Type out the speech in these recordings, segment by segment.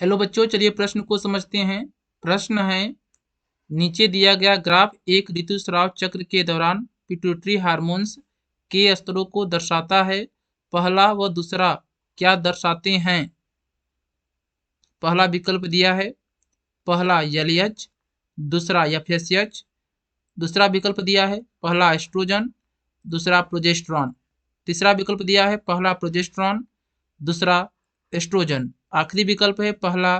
Hello बच्चों, चलिए प्रश्न को समझते हैं। प्रश्न है, नीचे दिया गया ग्राफ एक ऋतुस्राव चक्र के दौरान पिट्यूटरी हार्मोन्स के स्तरों को दर्शाता है। पहला व दूसरा क्या दर्शाते हैं? पहला विकल्प दिया है, पहला एलएच, दूसरा एफएसएच। दूसरा विकल्प दिया है, पहला एस्ट्रोजन, दूसरा प्रोजेस्टेरॉन। तीसरा विकल्प दिया है, पहला प्रोजेस्टेरॉन, दूसरा एस्ट्रोजन। आखिरी विकल्प है पहला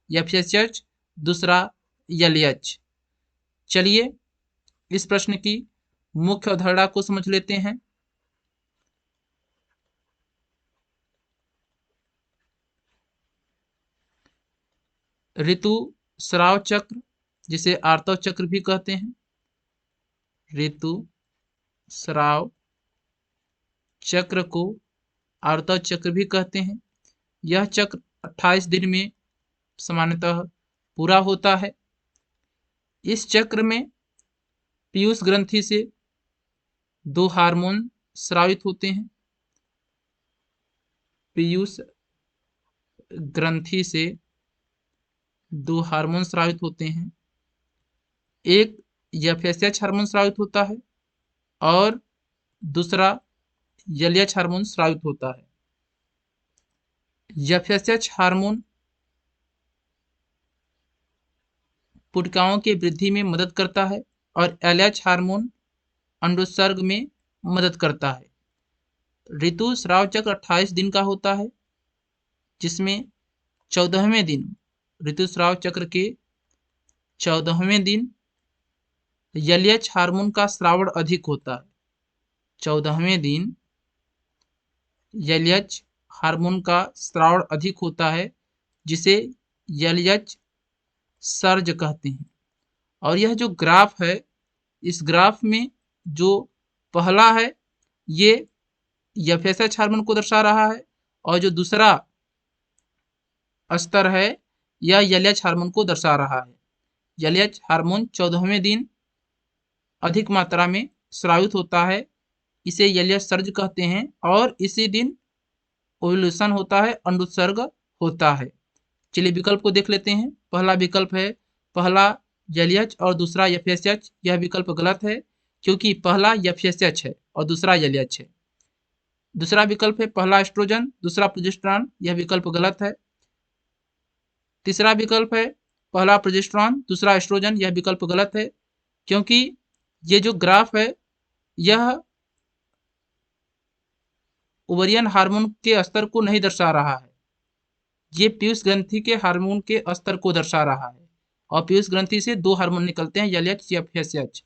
एफएसएच, दूसरा एलएच। चलिए इस प्रश्न की मुख्य अवधारणा को समझ लेते हैं। ऋतु स्राव चक्र, जिसे आर्तव चक्र भी कहते हैं, ऋतु स्राव चक्र को आर्तव चक्र भी कहते हैं। यह चक्र 28 दिन में सामान्यतः पूरा होता है। इस चक्र में पीयूष ग्रंथि से दो हार्मोन स्रावित होते हैं। पीयूष ग्रंथि से दो हार्मोन स्रावित होते हैं। एक एफएसएच हार्मोन स्रावित होता है और दूसरा एलएच हार्मोन स्रावित होता है। एफएसएच हार्मोन पुटिकाओं की वृद्धि में मदद करता है और एलएच हार्मोन अंडोत्सर्ग में मदद करता है। ऋतु स्राव चक्र 28 दिन का होता है, जिसमें 14वें दिन, ऋतुस्राव चक्र के 14वें दिन एलएच हार्मोन का स्रावण अधिक होता है। 14वें दिन एलएच हार्मोन का स्रावण अधिक होता है, जिसे एलएच सर्ज कहते हैं। और यह जो ग्राफ है, इस ग्राफ में जो पहला है ये एफएसएच हार्मोन को दर्शा रहा है और जो दूसरा स्तर है यह एलएच हार्मोन को दर्शा रहा है। एलएच हार्मोन 14वें दिन अधिक मात्रा में स्रावित होता है, इसे एलएच सर्ज कहते हैं और इसी दिन ओव्यूलेशन होता है, अंडोत्सर्ग होता है। चलिए विकल्प को देख लेते हैं। पहला विकल्प है पहला एलएच और दूसरा एफएसएच। यह विकल्प गलत है क्योंकि पहला एफएसएच है और दूसरा एलएच है। दूसरा विकल्प है पहला एस्ट्रोजन, दूसरा प्रोजेस्टेरॉन। यह विकल्प गलत है। तीसरा विकल्प है पहला प्रोजेस्टेरॉन, दूसरा एस्ट्रोजन। यह विकल्प गलत है क्योंकि ये जो ग्राफ है यह ओवरियन हार्मोन के स्तर को नहीं दर्शा रहा है, ये पीयूष ग्रंथि के हार्मोन के स्तर को दर्शा रहा है और पीयूष ग्रंथि से दो हार्मोन निकलते हैं, एलएच या एफएसएच।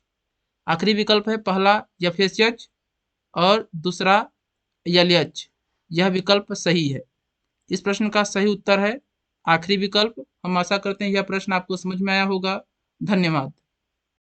आखिरी विकल्प है पहला एफएसएच और दूसरा एलएच। यह विकल्प सही है। इस प्रश्न का सही उत्तर है आखिरी विकल्प। हम आशा करते हैं यह प्रश्न आपको समझ में आया होगा। धन्यवाद।